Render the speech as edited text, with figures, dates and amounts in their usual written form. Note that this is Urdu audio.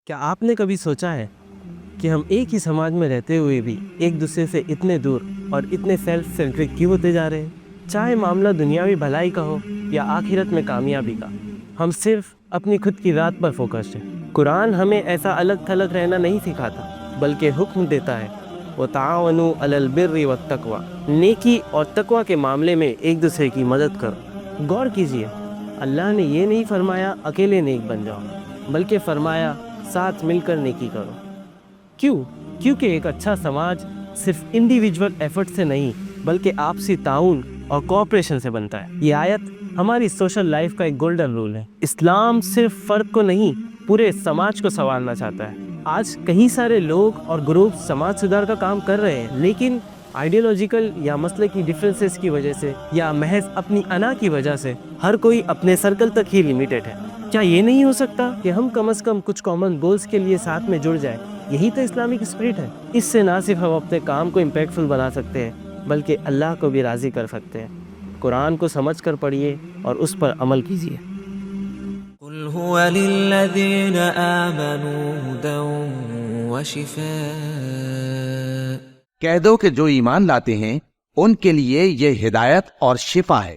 کیا آپ نے کبھی سوچا ہے کہ ہم ایک ہی سماج میں رہتے ہوئے بھی ایک دوسرے سے اتنے دور اور اتنے سیلف سینٹرک کیوں ہوتے جا رہے ہیں؟ چاہے معاملہ دنیاوی بھلائی کا ہو یا آخرت میں کامیابی کا، ہم صرف اپنی خود کی ذات پر فوکسڈ ہیں۔ قرآن ہمیں ایسا الگ تھلگ رہنا نہیں سکھاتا، بلکہ حکم دیتا ہے وَتَعَاوَنُوا عَلَى الْبِرِّ وَالتَّقْوَى، نیکی اور تقوی کے معاملے میں ایک دوسرے کی مدد کرو۔ غور کیجئے، اللہ نے یہ نہیں فرمایا اکیلے نیک بن جاؤ، بلکہ فرمایا ساتھ مل کر نیکی کرو۔ کیوں؟ کیونکہ ایک اچھا سماج صرف انڈیویجول ایفرٹ سے نہیں بلکہ آپسی تعاون اور کوآپریشن سے بنتا ہے۔ یہ آیت ہماری سوشل لائف کا ایک گولڈن رول ہے۔ اسلام صرف فرد کو نہیں، پورے سماج کو سنوارنا چاہتا ہے۔ آج کئی سارے لوگ اور گروپ سماج سدھار کا کام کر رہے ہیں، لیکن آئیڈیالوجیکل یا مسئلے کی ڈیفرنسز کی وجہ سے یا محض اپنی انا کی وجہ سے ہر کوئی اپنے سرکل تک ہی لیمیٹڈ ہے۔ کیا یہ نہیں ہو سکتا کہ ہم کم از کم کچھ کامن گولز کے لیے ساتھ میں جڑ جائیں؟ یہی تو اسلامک اسپرٹ ہے۔ اس سے نہ صرف ہم اپنے کام کو امپیکٹفل بنا سکتے ہیں بلکہ اللہ کو بھی راضی کر سکتے ہیں۔ قرآن کو سمجھ کر پڑھیے اور اس پر عمل کیجیے۔ قل هو للذین آمنوا هدى وشفاء، کہہ دو کہ جو ایمان لاتے ہیں ان کے لیے یہ ہدایت اور شفا ہے۔